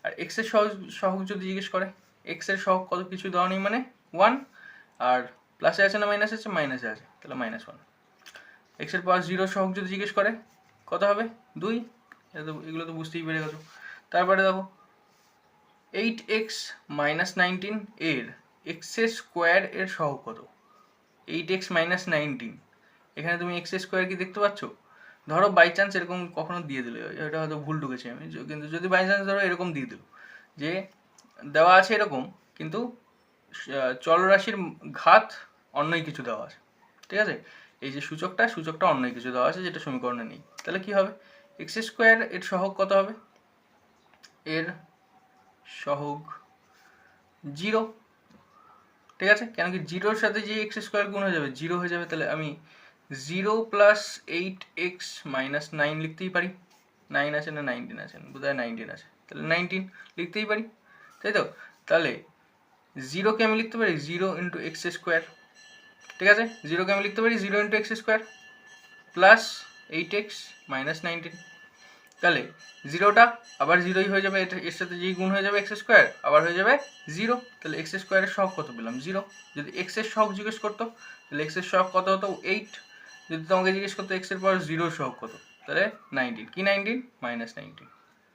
আর x এর সহগ যদি জিজ্ঞেস করে, x এর সহগ কত কিছু দেওয়া নেই মানে 1, আর প্লাসে আছে না মাইনাসে আছে, মাইনাসে আছে, তাহলে -1। x এর পাওয়ার 0 সহগ যদি জিজ্ঞেস করে কত হবে 2, এগুলো তো বুঝতেই পেরে গেছো। তারপরে দেখো 8x - 19 এর x² এর সহগ কত, 8x - 19, এখানে তুমি x² কি দেখতে পাচ্ছ, ধরো বাই চান্স এরকম কখনো দিয়ে দিল, এটা হয়তো ভুল ঢুকেছে আমি, কিন্তু যদি বাই চান্স ধরো এরকম দিয়ে দিল যে দেওয়া আছে এরকম, কিন্তু চলরাশির ঘাত অন্যই কিছু দেওয়া আছে, ঠিক আছে, এই যে সূচকটা অন্যই কিছু দেওয়া আছে যেটা সমীকরণে নেই, তাহলে কি হবে x² এর সহগ কত হবে, এর সহগ 0, ঠিক আছে, কেন কি 0-র সাথে যে x² গুণ হয়ে যাবে 0 হয়ে যাবে, তাহলে আমি 0 + 8x - 9 লিখতেই পারি, 9 আছে না 19 আছে, বোধহয় 19 আছে, তাহলে 19 লিখতেই পারি, তাই তো, তাহলে 0 কে আমি লিখতে পারি 0 × x², ঠিক আছে, জিরোকে আমি লিখতে পারি 0 into x square plus 8x minus 19। তাহলে জিরোটা আবার জিরোই হয়ে যাবে, এর সাথে যেই গুণ হয়ে যাবে এক্স স্কোয়ার আবার হয়ে যাবে জিরো। তাহলে এক্স স্কোয়ারের সহগ কত পেলাম? জিরো। যদি এক্সের সহগ জিজ্ঞেস করতো তাহলে এক্সের সহগ কত হতো? 8। যদি তোমাকে জিজ্ঞেস করতো এক্সের পাওয়ার জিরোর সহগ কত, তাহলে 19। কি 19? মাইনাস 19।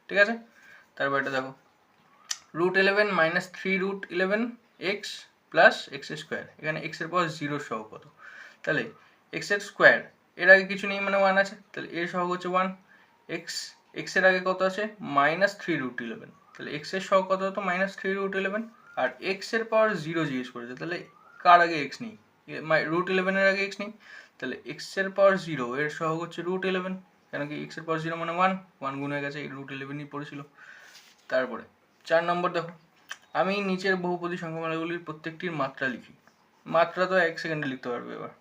ঠিক আছে, তারপর এটা দেখো √11 minus 3√11 x plus X square. এখানে এক্সের পাওয়ার জিরোর সহগ কত? তাহলে এক্সের স্কোয়ার এর আগে কিছু নেই মানে 1 আছে, তাহলে এর সহগ হচ্ছে 1। এক্সের আগে কত আছে? মাইনাস 3√11। তাহলে এক্সের সহগ কত হতো? মাইনাস 3√11। আর এক্সের পাওয়ার জিরো জিজ্ঞেস করেছে, তাহলে কার আগে এক্স নেই? √11 এর আগে এক্স নেই, তাহলে এক্সের পাওয়ার জিরো এর সহগ হচ্ছে √11। কেন কি এক্সের পাওয়ার জিরো মানে 1 গুণ হয়ে গেছে, এই √11ই পড়েছিল। তারপরে 4 নম্বর দেখো, আমি নিচের বহুপদী সংখ্যামালাগুলির প্রত্যেকটির মাত্রা লিখি। মাত্রা তো 1 সেকেন্ডে লিখতে পারবে। এবার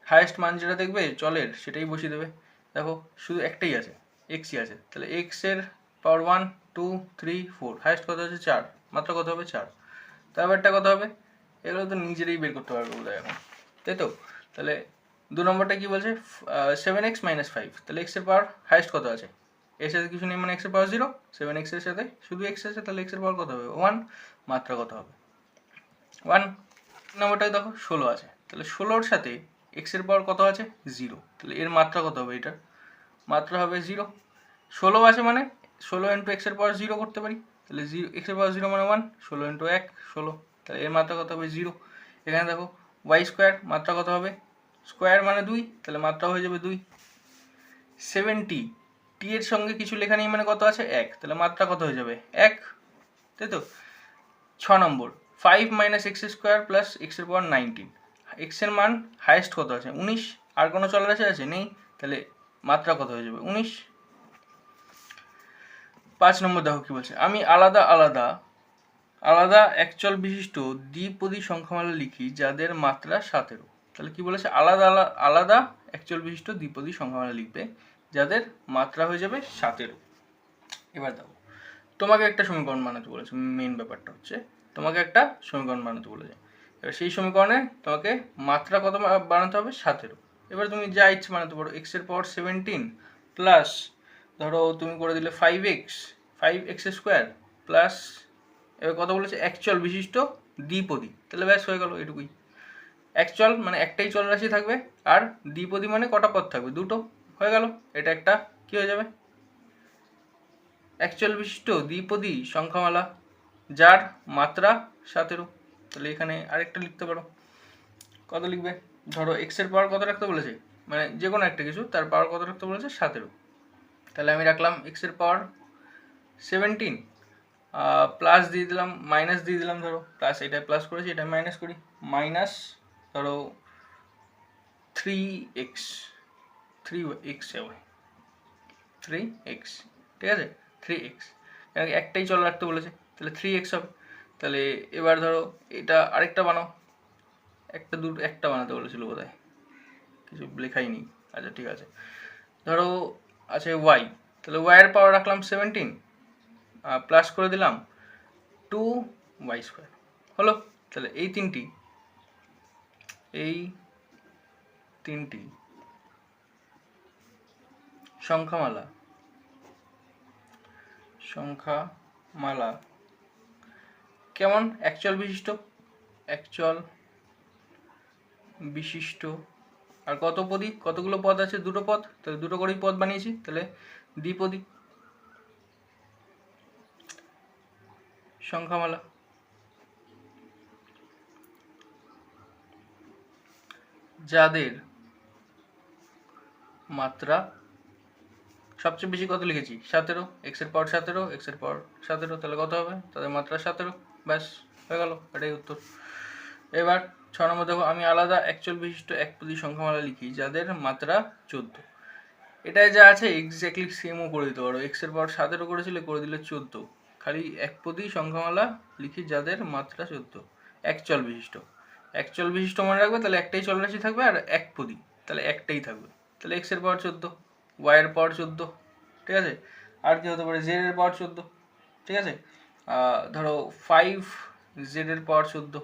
হায়েস্ট মান যেটা দেখবে চলের সেটাই বসিয়ে দেবে। দেখো শুধু একটাই আছে, এক্সই আছে, তাহলে এক্সের পাওয়ার 1 2 3 4, হায়েস্ট কত আছে? 4। মাত্রা কত হবে? 4। তারপরটা কত হবে? এগুলো তো নিজেরাই বের করতে পারবে বোধ হয় এখন, তাই তো? তাহলে 2 নম্বরটা কি বলছে? 7x minus 5। তাহলে এক্সের পাওয়ার হায়েস্ট কত আছে? এর সাথে কিছু নেই মানে এক্সের পাওয়ার 0। 7x এর সাথে শুধু এক্স আছে, তাহলে এক্সের পাওয়ার কত হবে? 1। মাত্রা কত হবে? 1। নম্বরটায় দেখো 16 আছে, তাহলে 16-র সাথে এক্সের পাওয়ার কত আছে? 0। তাহলে এর মাত্রা কত হবে? এটার মাত্রা হবে 0। 16 আছে মানে 16 ইন্টু এক্সের পাওয়ার 0 করতে পারি, তাহলে এক্সের পাওয়ার 0 মানে 1। 16 ইন্টু 1 16, তাহলে এর মাত্রা কত হবে? 0। এখানে দেখো ওয়াই স্কোয়ার মাত্রা কত হবে? স্কোয়ার মানে 2, তাহলে মাত্রা হয়ে যাবে 2। 70 টি এর সঙ্গে কিছু লেখা নেই মানে কত আছে? 1, তাহলে মাত্রা কত হয়ে যাবে? 1, তাই তো? 6 নম্বর 5 মাইনাস এক্স স্কোয়ার প্লাস এক্সের পাওয়ার 19। এক্সের মান হাইয়েস্ট কত আছে? 19। আর কোনো চলরাশি আছে? নেই, তাহলে মাত্রা কত হয়ে যাবে? 19। 5 নম্বর দেখো কি বলছে, আমি আলাদা আলাদা একচল বিশিষ্ট দ্বিপদী সংখ্যামালা লিখি যাদের মাত্রা 17। তাহলে কি বলেছে? আলাদা একচল বিশিষ্ট দ্বিপদী সংখ্যামালা লিখবে যাদের মাত্রা হয়ে যাবে 17। এবার দেখো তোমাকে একটা সমীকরণ বানাতে বলেছে, মেন ব্যাপারটা হচ্ছে তোমাকে একটা সমীকরণ বানাতে বলেছে। এবার সেই সমীকরণে তোমাকে মাত্রা কত বানাতে হবে? 17। এবার তুমি যা ইচ্ছে বানাতে পারো, এক্সের পাওয়ার 17 প্লাস ধরো তুমি করে দিলে 5x স্কোয়ার প্লাস, এবার কত বলেছে? একচল বিশিষ্ট দ্বিপদী, তাহলে ব্যাস হয়ে গেল এটুকুই। একচল মানে একটাই চলরাশি থাকবে, আর দ্বিপদী মানে কটা পদ থাকবে? দুটো, হয়ে গেল। এটা একটা কি হয়ে যাবে? একচল বিশিষ্ট দ্বিপদী সংখ্যামালা যার মাত্রা 17। তাহলে এখানে আরেকটা লিখতে পারো। কত লিখবে? ধরো এক্সের পাওয়ার কত রাখতে বলেছে, মানে যে কোনো একটা কিছু তার পাওয়ার কত রাখতে বলেছে? 17। তাহলে আমি রাখলাম এক্সের পাওয়ার 17 প্লাস দিয়ে দিলাম, মাইনাস দিয়ে দিলাম, ধরো প্লাস, এটা প্লাস করেছি এটা মাইনাস করি, মাইনাস ধরো 3x 3x হবে 3x, ঠিক আছে? 3x একটাই চল রাখতে বলেছে, তাহলে 3x হবে। তাহলে এবার ধরো এটা আরেকটা বানাও, একটা বানাতে বলেছিল বোধ হয়, কিছু লেখাই নেই। আচ্ছা ঠিক আছে, ধরো আছে y, তাহলে y এর পাওয়ার রাখলাম 17 প্লাস করে দিলাম 2y স্কোয়ার, হলো। তাহলে এই তিনটি সংখ্যামালা কেমন? একচল বিশিষ্ট আর কতগুলো পদ আছে? দুটো পদ, তাহলে দুটো করেই পদ বানিয়েছি, তাহলে দ্বিপদী সংখ্যামালা যাদের মাত্রা সবচেয়ে বেশি কত লিখেছি? 17। এক্সের পাওয়ার 17, তাহলে কত হবে? তাদের মাত্রা 17, ব্যাস হয়ে গেল, এটাই উত্তর। এবার 6 নম্বর দেখো, আমি আলাদা একচল বিশিষ্ট একপদী সংখ্যামালা লিখি যাদের মাত্রা 14। এটাই যা আছে এক্স্যাক্টলি সেমও করে দিতে পারো, এক্সের পাওয়ার 17 করেছিলে, করে দিলে 14। খালি একপদী সংখ্যামালা লিখি যাদের মাত্রা 14, একচল বিশিষ্ট মনে রাখবে, তাহলে একটাই চলরাশি থাকবে, আর একপদী তাহলে একটাই থাকবে, তাহলে এক্সের পাওয়ার 14, ওয়াই এর পাওয়ার 14, ঠিক আছে? আর কি হতে পারে? জেড এর পাওয়ার 14, ঠিক আছে? ধরো 5 জেড এর পাওয়ার 14,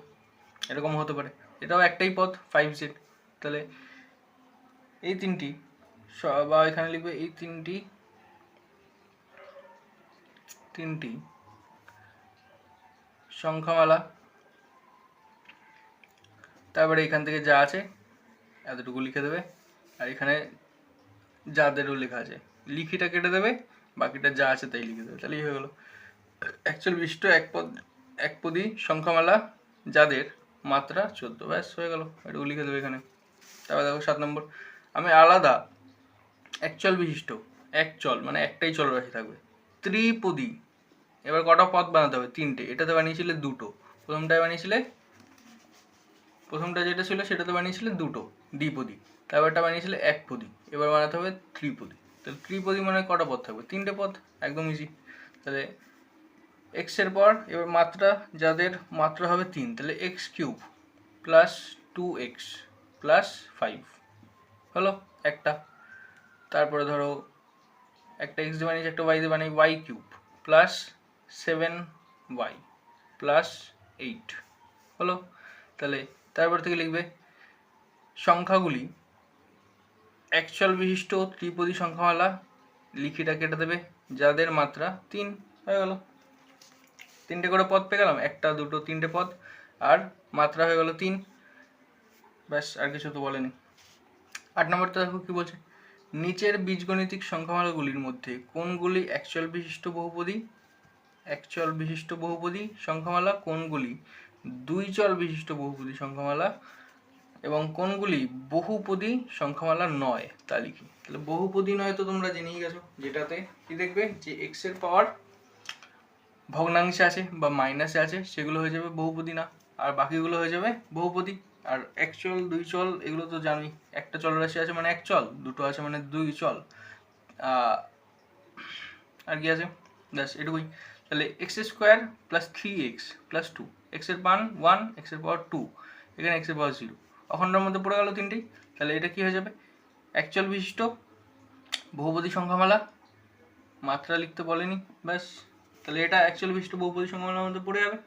এরকম হতে পারে। এটাও একটাই পদ 5z, তাহলে এই তিনটি বা এখানে লিখবে এই তিনটি সংখ্যামালা, তারপরে এখান থেকে যা আছে এতটুকু লিখে দেবে, আর এখানে যাদেরও লেখা আছে লিখিটা কেটে দেবে, বাকিটা যা আছে তাই লিখে দেবে, তাহলেই হয়ে গেল অ্যাকচুয়াল বিশিষ্ট একপদী সংখ্যামালা যাদের মাত্রা 14। ব্যাস হয়ে গেল, এটুকু লিখে দেবে এখানে। তারপর দেখো 7 নম্বর, আমি আলাদা অ্যাকচুয়াল বিশিষ্ট একচল মানে একটাই চলরাশি থাকবে ত্রিপদী। এবার কটা পদ বানাতে হবে? 3টে। এটাতে বানিয়েছিলে 2টো, প্রথমটা যেটা ছিল সেটাতে বানিয়েছিলে 2টো দ্বিপদী, তারপরটা বানিয়েছিলে একপদী, এবার বানাতে হবে ত্রিপদী। তাহলে ত্রিপদী মানে কটা পদ থাকবে? 3টে পদ, একদম ইজি। তাহলে এক্স এর পর এবার মাত্রা, যাদের মাত্রা হবে 3, তাহলে x³ প্লাস 2x প্লাস 5 হলো একটা। তারপরে ধরো একটা x দিয়ে বানিয়েছি, একটা y দিয়ে বানাই y³ প্লাস 7y প্লাস 8 হলো। তাহলে তারপর থেকে লিখবে সংখ্যাগুলি অ্যাকচুয়াল বিশিষ্ট ত্রিপদী সংখ্যামালা, লিখিটা কেটে দেবে, যাদের মাত্রা 3 হয়ে গেল। 3টে করে পদ পেয়ে গেলাম, 1 2 3টে পদ, আর মাত্রা হয়ে গেল 3। ব্যাস, আর কিছু তো বলেনি। 8 নম্বরটা দেখো কি বলছে, নিচের বীজগণিতিক সংখ্যামালাগুলির মধ্যে কোনগুলি অ্যাকচুয়াল বিশিষ্ট বহুপদী সংখ্যামালা, কোনগুলি দুই চল বিশিষ্ট বহুপদী সংখ্যামালা এবং কোনগুলি বহুপদী সংখ্যামালা নয় তা লিখি। তাহলে বহুপদী নয় তো তোমরা জেনেই গেছো, যেটাতে কি দেখবে যে এক্স এর পাওয়ার ভগ্নাংশে আছে বা মাইনাসে আছে সেগুলো হয়ে যাবে বহুপদী না, আর বাকিগুলো হয়ে যাবে বহুপদী। আর এক চল দুই চল এগুলো তো জানোই, একটা চলরাশি আছে মানে এক চল, দুটো আছে মানে দুই চল, আর কি আছে? ব্যাস এটুকুই। তাহলে x² plus 3x plus 2, x এর মান 1, এক্স এর পাওয়ার 2, এখানে এক্স এর পাওয়ার 0, অখণ্ডের মধ্যে পড়ে গেল তিনটেই। তাহলে এটা কি হয়ে যাবে? অ্যাকচুয়াল বিশিষ্ট বহুপদী সংখ্যামালা, মাত্রা লিখতে বলেনি, ব্যাস। তাহলে এটা অ্যাকচুয়াল বিশিষ্ট বহুপদী সংখ্যামালার মধ্যে পড়ে যাবে।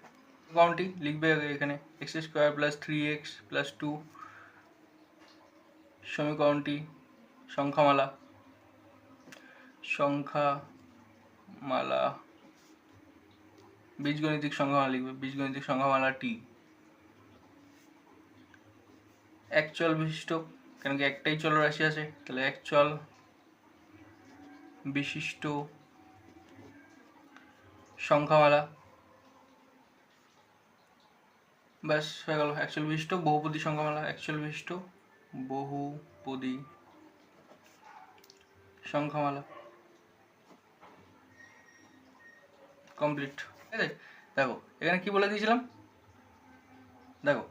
কোনটি লিখবে এখানে? x² প্লাস 3x প্লাস 2 সমীকরণটি সংখ্যামালা বীজগণিতিক সংখ্যামালা লিখবে, বীজগণিতিক সংখ্যামালা টি অ্যাকচুয়াল বিশিষ্ট, কেন কি একটাই চলরাশি আছে, তাহলে অ্যাকচুয়াল বিশিষ্ট সংখ্যামালা, ব্যাস হয়ে গেল অ্যাকচুয়াল বিশিষ্ট বহুপদী সংখ্যামালা, অ্যাকচুয়াল বিশিষ্ট বহুপদী সংখ্যামালা কমপ্লিট। ঠিক আছে, দেখো এখানে কি বলে দিয়েছিলাম, দেখো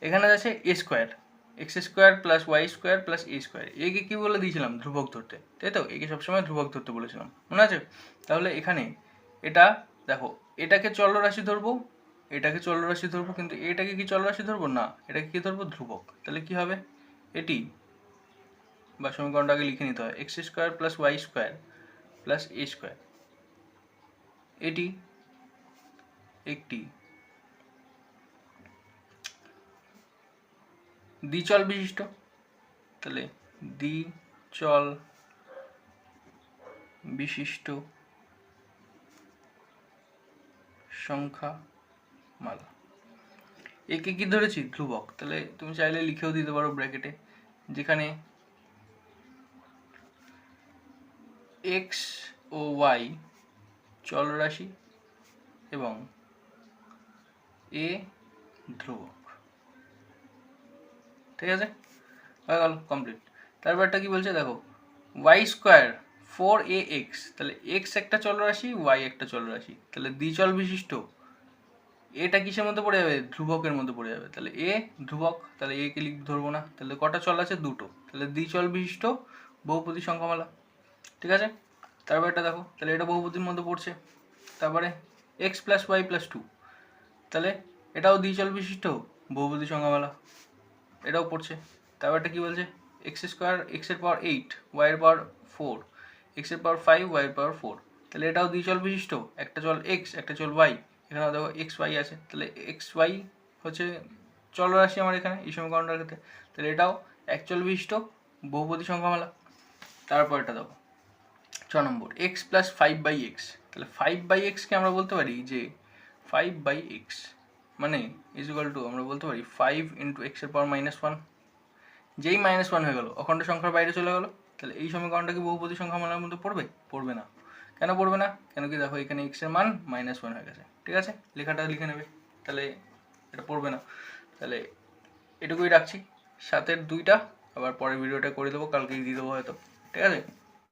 এখানে আছে x² plus y² plus a², একে কি বলে দিয়েছিলাম? ধ্রুবক ধরতে, তাই তো? একে সবসময় ধ্রুবক ধরতে বলেছিলাম, মনে আছে? তাহলে এখানে এটা দেখো, এটাকে চলরাশি ধরবো, এটাকে চলরাশি ধরবো, কিন্তু এটাকে কি চলরাশি ধরবো না, এটাকে কি ধরবো? ধ্রুবক। তাহলে কি হবে? এটি বা সমীকরণটাকে লিখে নিতে হয় x² plus y² plus a², এটি একটি দ্বিচল বিশিষ্ট, তাহলে দ্বিচল বিশিষ্ট সংখ্যামালা। একে কি ধরেছি? ধ্রুবক। তাহলে তুমি চাইলে লিখেও দিতে পারো ব্র্যাকেটে, যেখানে এক্স ও ওয়াই চলরাশি এবং এ ধ্রুবক। ঠিক আছে, হয়ে গেল কমপ্লিট। তারপরটা কি বলছে দেখো, y² 4ax, তাহলে x একটা চলরাশি, y একটা চলরাশি, তাহলে দ্বিচল বিশিষ্ট, এটা কিসের মধ্যে পড়ে যাবে? ধ্রুবকের মধ্যে পড়ে যাবে। তাহলে এ ধ্রুবক, তাহলে এ কে ধরবো না, তাহলে কটা চল আছে? দুটো, তাহলে দ্বিচল বিশিষ্ট বহুপদী সংখ্যামালা। ঠিক আছে, তারপর এটা দেখো, তাহলে এটা বহুপদীর মধ্যে পড়ছে। তারপরে x প্লাস ওয়াই প্লাস 2, তাহলে এটাও দ্বিচল বিশিষ্ট বহুপদী সংখ্যামালা, এটাও পড়ছে। তারপর এটা কি বলছে? x² x এর পাওয়ার 8, y এর পাওয়ার 4, x এর পাওয়ার 5, y এর পাওয়ার 4, তাহলে এটাও দ্বিচল বিশিষ্ট, একটা চল x একটা চল y, এখানে দেখো xy আছে, তাহলে xy হচ্ছে চলরাশি আমার এখানে এই সমীকরণটার ক্ষেত্রে, তাহলে এটাও অ্যাকচুয়াল বিশিষ্ট বহুপদী সংখ্যামালা। তারপরটা দেখো 6 নম্বর এক্স প্লাস 5/x। তাহলে 5/xকে আমরা বলতে পারি যে 5/x মানে ইজ ইকুয়াল টু আমরা বলতে পারি 5 ইন্টু এক্সের পাওয়ার -1। যেই -1 হয়ে গেল অখণ্ড সংখ্যার বাইরে চলে গেল, তাহলে এই সমীকরণটা কি বহুপদী সংখ্যামালার মধ্যে পড়বে? পড়বে না। কেন পড়বে না? কেন কি দেখো এখানে এক্সের মান -1 হয়ে গেছে। ঠিক আছে, লেখাটা লিখে নেবে, তাহলে এটা পড়বে না। তাহলে এটুকুই রাখছি। 7-এর 2টা আবার পরের ভিডিওটা করে দেবো, কালকেই দিয়ে দেবো হয়তো। ঠিক আছে।